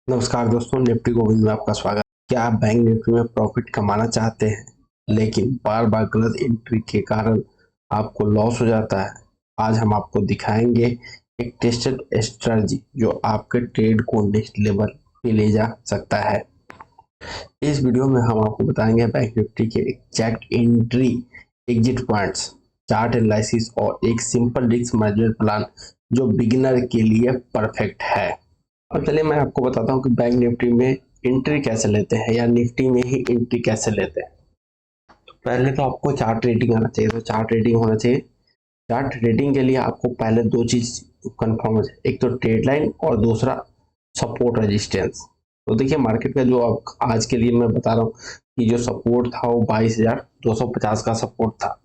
नमस्कार दोस्तों, निफ्टी गोविंद में आपका स्वागत। क्या आप बैंक निफ्टी में प्रॉफिट कमाना चाहते हैं लेकिन बार बार गलत एंट्री के कारण आपको लॉस हो जाता है? आज हम आपको दिखाएंगे एक टेस्टेड स्ट्रेटजी जो आपके ट्रेड को नेक्स्ट लेवल पे ले जा सकता है। इस वीडियो में हम आपको बताएंगे बैंक निफ्टी के exact entry, exit points, chart analysis और एक सिंपल रिस्क मैनेजमेंट प्लान जो बिगिनर के लिए परफेक्ट है। अब चलिए मैं आपको बताता हूँ कि बैंक निफ्टी में एंट्री कैसे लेते हैं या निफ्टी में ही एंट्री कैसे लेते हैं। तो पहले तो आपको चार्ट रेटिंग आना चाहिए, तो चार्ट रेटिंग होना चाहिए। चार्ट रेटिंग के लिए आपको पहले दो चीज कंफर्म हो जाए, एक तो ट्रेड लाइन और दूसरा सपोर्ट रेजिस्टेंस। तो देखिए मार्केट का जो आज के लिए मैं बता रहा हूँ कि जो सपोर्ट था वो 22,250 का सपोर्ट था।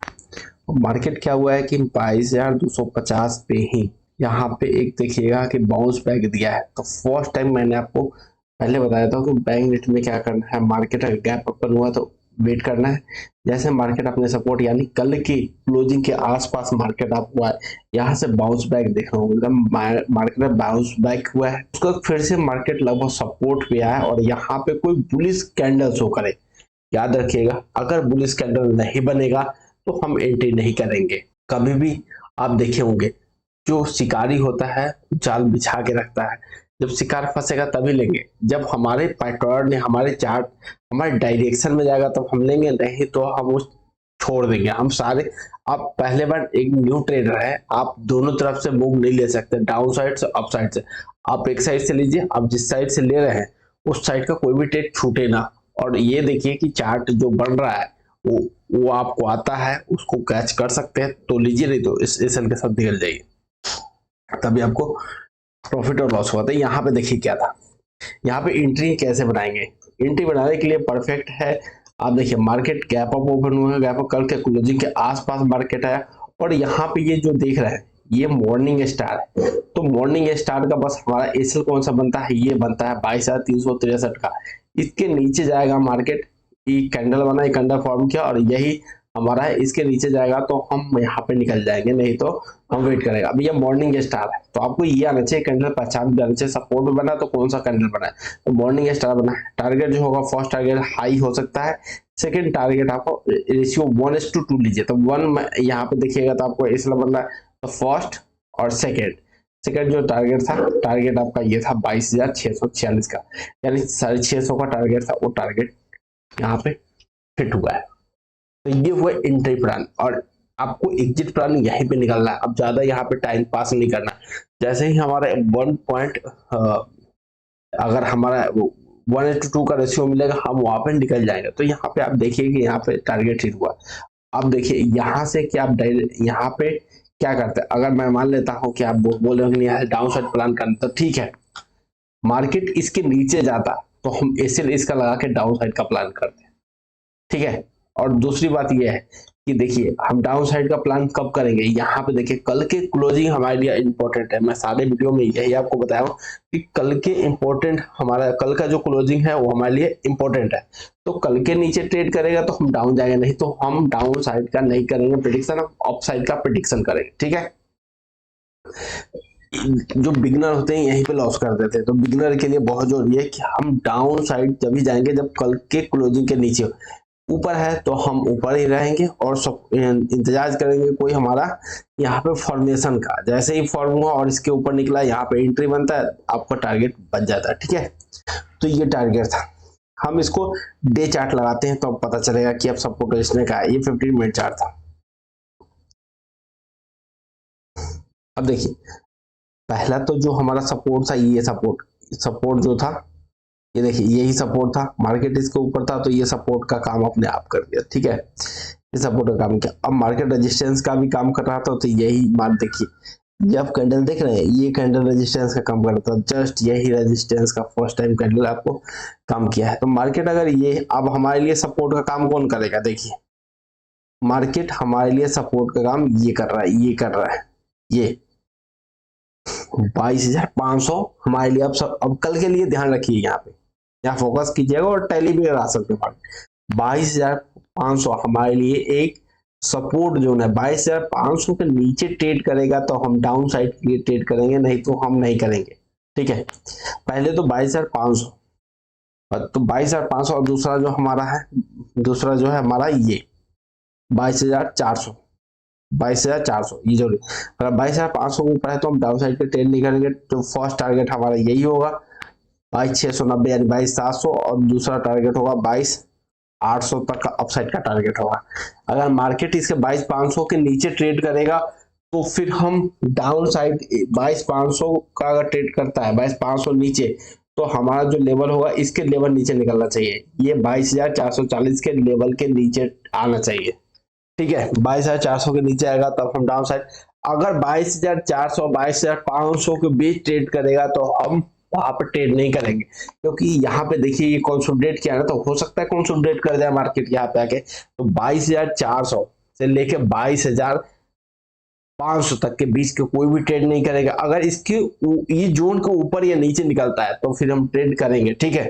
मार्केट क्या हुआ है कि 22,250 पे ही यहाँ पे एक देखिएगा कि बाउंस बैक दिया है। तो फर्स्ट टाइम मैंने आपको पहले बताया था कि बैंक निफ्टी में क्या करना है, मार्केट अगर गैप ओपन हुआ तो वेट करना है। जैसे मार्केट अपने सपोर्ट यानी कल की क्लोजिंग के आसपास मार्केट आप हुआ है, यहाँ से बाउंस बैक देखना होगा। मार्केट में बाउंस बैक हुआ है, उसको फिर से मार्केट लगभग सपोर्ट पे आया और यहाँ पे कोई बुलिश कैंडल शो करे। याद रखिएगा, अगर बुलिश कैंडल नहीं बनेगा तो हम एंट्री नहीं करेंगे। कभी भी आप देखे होंगे जो शिकारी होता है जाल बिछा के रखता है, जब शिकार फंसेगा तभी लेंगे। जब हमारे पैटर्न हमारे चार्ट हमारे डायरेक्शन में जाएगा तब हम लेंगे, नहीं तो हम उस छोड़ देंगे हम सारे। आप पहले बार एक न्यू ट्रेडर है, आप दोनों तरफ से मूव नहीं ले सकते, डाउन साइड से अप साइड से। आप एक साइड से लीजिए, आप जिस साइड से ले रहे हैं उस साइड का कोई भी ट्रेड छूटे ना। और ये देखिए कि चार्ट जो बन रहा है वो वो आपको आता है, उसको कैच कर सकते हैं तो लीजिए, नहीं तो इस एल के साथ निकल जाइए, तभी आपको प्रॉफिट और लॉस होता है। यहाँ पे देखिए क्या था, यहाँ पे एंट्री कैसे बनाएंगे। एंट्री बनाने के लिए परफेक्ट है। आप देखिए मार्केट गैप अप ओपन हुआ है, गैप अप कल के क्लोजिंग के आसपास मार्केट आया और यहाँ पे ये जो देख रहे हैं ये मॉर्निंग स्टार है। तो मॉर्निंग स्टार का बस हमारा एसएल कौन सा बनता है, ये बनता है 22,363 का। इसके नीचे जाएगा मार्केट, ये कैंडल बना, ये कैंडल फॉर्म किया और यही हमारा है। इसके नीचे जाएगा तो हम यहाँ पे निकल जाएंगे, नहीं तो हम वेट करेगा। अभी ये मॉर्निंग स्टार है तो आपको ये आना चाहिए, कैंडल पहचान भी आना चाहिए। सपोर्ट भी बना तो कौन सा कैंडल बना है, तो मॉर्निंग स्टार बना है। टारगेट जो होगा, फर्स्ट टारगेट हाई हो सकता है, सेकंड टारगेट आपको रेशियो 1:2 लीजिए। तो 1 यहाँ पे देखिएगा तो आपको इसलिए बन रहा है, तो फर्स्ट और सेकंड जो टारगेट था, टारगेट आपका ये था 22,646 का, यानी 650 का टारगेट था, वो टारगेट यहाँ पे फिट हुआ है। तो ये हुआ एंट्री प्लान और आपको एग्जिट प्लान यहीं पे निकालना है। अब ज्यादा यहाँ पे टाइम पास नहीं करना। जैसे ही हमारा 1 पॉइंट अगर हमारा 1:2 का रेशियो मिलेगा हम वहां पे निकल जाएंगे। तो यहाँ पे आप देखिए कि यहाँ पे टारगेट हिट हुआ। अब देखिए यहाँ से क्या आप यहाँ पे क्या करते हैं, अगर मैं मान लेता हूँ कि आप बोल रहे हो कि यहाँ डाउन साइड प्लान करना, तो ठीक है, मार्केट इसके नीचे जाता तो हम एसएल इसका लगा के डाउन साइड का प्लान करते हैं, ठीक है। और दूसरी बात यह है कि देखिए हम डाउन साइड का प्लान कब करेंगे, यहाँ पे देखिए कल के क्लोजिंग हमारे लिए इंपॉर्टेंट है। मैं सारे वीडियो में यही आपको बताया हूँ कि कल के इंपॉर्टेंट, हमारा कल का जो क्लोजिंग है वो हमारे लिए इंपॉर्टेंट है। तो कल के नीचे ट्रेड करेगा तो हम डाउन जाएंगे, नहीं तो हम डाउन साइड का नहीं करेंगे प्रिडिक्शन, हम अप साइड का प्रिडिक्शन करेंगे, ठीक है। जो बिगनर होते हैं यहीं पे लॉस कर देते हैं, तो बिगनर के लिए बहुत जरूरी है कि हम डाउन साइड जब भी जाएंगे जब कल के क्लोजिंग के नीचे। ऊपर है तो हम ऊपर ही रहेंगे और सब इंतजार करेंगे कोई हमारा यहाँ पे फॉर्मेशन का। जैसे ही फॉर्म हुआ और इसके ऊपर निकला, यहाँ पे एंट्री बनता है, आपका टारगेट बन जाता है, ठीक है। तो ये टारगेट था। हम इसको डे चार्ट लगाते हैं तो अब पता चलेगा कि अब सपोर्ट इसने का है। ये 15 मिनट चार्ट था। अब देखिए पहला तो जो हमारा सपोर्ट था, ये सपोर्ट सपोर्ट जो था, ये देखिए यही सपोर्ट था, मार्केट इसके ऊपर था तो ये सपोर्ट का काम अपने आप कर दिया, ठीक है। ये सपोर्ट का काम किया। अब मार्केट रेजिस्टेंस का भी काम कर रहा था, तो यही बात देखिए, ये आप कैंडल देख रहे हैं, ये कैंडल रेजिस्टेंस का काम कर रहा था, जस्ट यही रेजिस्टेंस का फर्स्ट टाइम कैंडल आपको काम किया है। तो मार्केट अगर ये अब हमारे लिए सपोर्ट का काम कौन करेगा, देखिए मार्केट हमारे लिए सपोर्ट का काम ये कर रहा है, ये कर रहा है, ये 22,500 हमारे लिए। अब कल के लिए ध्यान रखिए, यहाँ फोकस कीजिएगा और टैली भी लगा सकते हो। 22,500 हमारे लिए एक सपोर्ट जोन है। 22,500 के नीचे ट्रेड करेगा तो हम डाउन साइड के लिए ट्रेड करेंगे, नहीं तो हम नहीं करेंगे, ठीक है, पहले तो 22,500, तो 22,500 और दूसरा जो हमारा है, दूसरा जो है हमारा ये 22,400, 22,400 ये जो, अगर 22,500 के ऊपर है तो हम डाउन साइड पे ट्रेड नहीं करेंगे। तो फर्स्ट टारगेट हमारा यही होगा 22,690 यानी 22,700, और दूसरा टारगेट होगा 22,800 तक का अपसाइड का टारगेट होगा। अगर मार्केट इसके 22,500 के नीचे ट्रेड करेगा तो फिर हम डाउन साइड 22,500 का अगर ट्रेड करता है 22,500 नीचे, तो हमारा जो लेवल होगा इसके लेवल नीचे निकलना चाहिए, ये 22,440 के लेवल के नीचे आना चाहिए। ठीक है, 22,400 के नीचे आएगा तब हम डाउन साइड, अगर 22,400 22,500 के बीच ट्रेड करेगा तो हम वहां पर ट्रेड नहीं करेंगे, क्योंकि यहाँ पे देखिए ये कंसोलिडेट किया ना, तो हो सकता है कंसोलिडेट कर जाए मार्केट यहाँ पे आके। तो 22,400 से लेके 22,500 तक के बीच के कोई भी ट्रेड नहीं करेगा। अगर इसके ये जोन के ऊपर या नीचे निकलता है तो फिर हम ट्रेड करेंगे। ठीक है,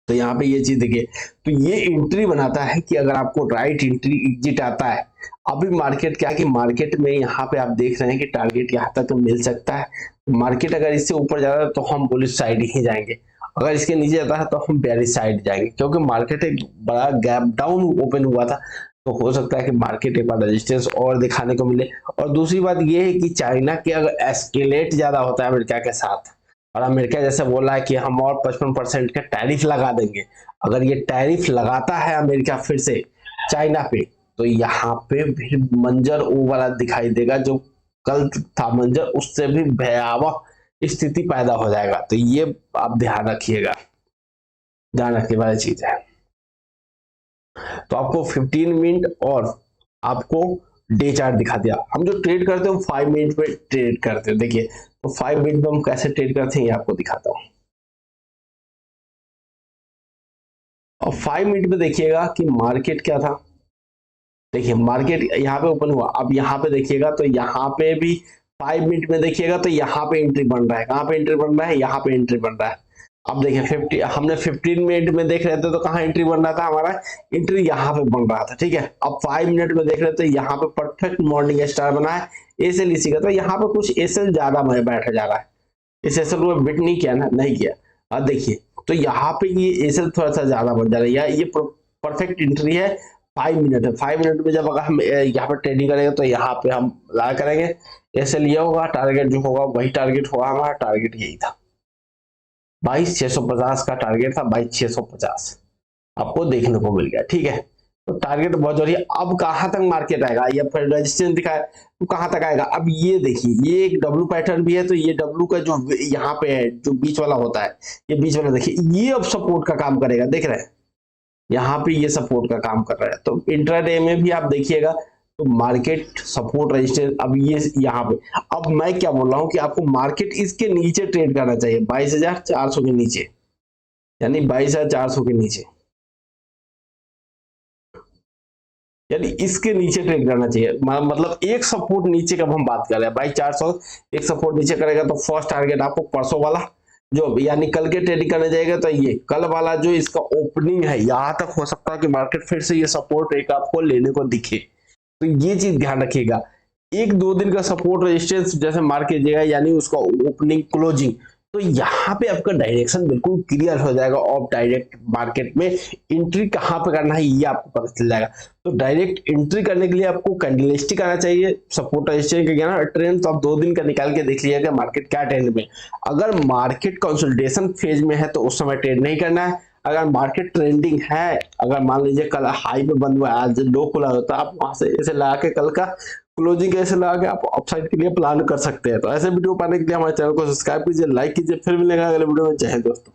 तो यहाँ पे ये चीज देखिए, तो ये एंट्री बनाता है कि अगर आपको राइट एंट्री एग्जिट आता है। अभी मार्केट क्या है कि मार्केट में यहाँ पे आप देख रहे हैं कि टारगेट यहाँ तक मिल सकता है। मार्केट अगर इससे ऊपर जाता है तो हम बुलिश साइड ही जाएंगे, अगर इसके नीचे जाता है तो हम बेयरिश साइड जाएंगे, क्योंकि मार्केट एक बड़ा गैप डाउन ओपन हुआ था, तो हो सकता है कि मार्केट एक बार रेजिस्टेंस और दिखाने को मिले। और दूसरी बात ये है कि चाइना के अगर एस्केलेट ज्यादा होता है अमेरिका के साथ, और अमेरिका जैसे बोला है कि हम और 55% का टैरिफ लगा देंगे, अगर ये टैरिफ लगाता है अमेरिका फिर से चाइना पे, तो यहाँ पे भी मंजर वो वाला दिखाई देगा जो कल था मंजर, उससे भी भयावह स्थिति पैदा हो जाएगा। तो ये आप ध्यान रखिएगा, ध्यान रखने वाली चीज है। तो आपको 15 मिनट और आपको डे चार्ट दिखा दिया। हम जो ट्रेड करते हैं 5 मिनट पे ट्रेड करते हैं। देखिए, तो 5 मिनट में हम कैसे ट्रेड करते हैं ये आपको दिखाता हूं। और 5 मिनट में देखिएगा कि मार्केट क्या था। देखिए मार्केट यहाँ पे ओपन हुआ, अब यहाँ पे देखिएगा तो यहाँ पे भी 5 मिनट में देखिएगा तो यहाँ पे एंट्री बन रहा है। कहाँ पे एंट्री बन रहा है? यहाँ पे एंट्री बन रहा है। अब देखिए 50 हमने 15 मिनट में देख रहे थे तो कहाँ एंट्री बन रहा था हमारा? एंट्री यहाँ पे बन रहा था। ठीक है, अब 5 मिनट में देख रहे थे यहाँ पे परफेक्ट मॉर्निंग स्टार बना है, एसएल इसी का, तो यहाँ पे कुछ एसएल ज्यादा बैठा जा रहा है। इस एसएल को बिट नहीं किया ना, नहीं किया। अब देखिए तो यहाँ पे ये एसएल थोड़ा सा ज्यादा बन जा रहा है, ये परफेक्ट एंट्री है। 5 मिनट है, 5 मिनट में जब अगर हम यहाँ पर ट्रेडिंग करेंगे तो यहाँ पे हम ला करेंगे, एसएल ये होगा, टारगेट जो होगा वही टारगेट होगा। हमारा टारगेट यही था, 22,650 का टारगेट था, 22,650 आपको देखने को मिल गया। ठीक है, तो टारगेट बहुत जरूरी है। अब कहां तक मार्केट आएगा, या फिर रेजिस्टेंस दिखाए तो कहां तक आएगा? अब ये देखिए, ये एक डब्ल्यू पैटर्न भी है, तो ये डब्ल्यू का जो यहाँ पे है जो बीच वाला होता है, ये बीच वाला देखिए, ये अब सपोर्ट का काम करेगा। देख रहे हैं यहाँ पे ये सपोर्ट का काम कर रहा है। तो इंट्राडे में भी आप देखिएगा तो मार्केट सपोर्ट रेजिस्टेंस, अब ये यहाँ पे, अब मैं क्या बोल रहा हूँ कि आपको मार्केट इसके नीचे ट्रेड करना चाहिए, 22,400 के नीचे, यानी 22,400 के नीचे, यानी इसके नीचे ट्रेड करना चाहिए। मतलब एक सपोर्ट नीचे का हम बात कर रहे हैं, 22,400 एक सपोर्ट नीचे करेगा तो फर्स्ट टारगेट आपको परसों वाला जो, यानी कल के ट्रेडिंग करने जाएगा तो ये कल वाला जो इसका ओपनिंग है, यहां तक हो सकता है कि मार्केट फिर से ये सपोर्ट एक आपको लेने को दिखे। तो ये चीज ध्यान रखिएगा, 1-2 दिन का सपोर्ट रेजिस्टेंस जैसे मार के जाएगा, यानी उसका ओपनिंग क्लोजिंग, तो यहाँ पे आपका डायरेक्शन बिल्कुल क्लियर हो जाएगा और डायरेक्ट मार्केट में एंट्री कहाँ पे करना है ये आपको पता चल जाएगा। तो डायरेक्ट एंट्री करने के लिए आपको कैंडलस्टिक आना चाहिए, सपोर्ट रेजिस्टेंस का ना ट्रेंड, तो आप 2 दिन का निकाल के देख लीजिएगा मार्केट क्या ट्रेंड में। अगर मार्केट कंसोलिडेशन फेज में है तो उस समय ट्रेड नहीं करना है। अगर मार्केट ट्रेंडिंग है, अगर मान लीजिए कल हाई पे बंद हुआ, आज लो खुला होता, आप वहां से ऐसे लगा के कल का क्लोजिंग ऐसे लगा के आप अपसाइड के लिए प्लान कर सकते हैं। तो ऐसे वीडियो पाने के लिए हमारे चैनल को सब्सक्राइब कीजिए, लाइक कीजिए। फिर मिलेगा अगले वीडियो में। जय हिंद दोस्तों।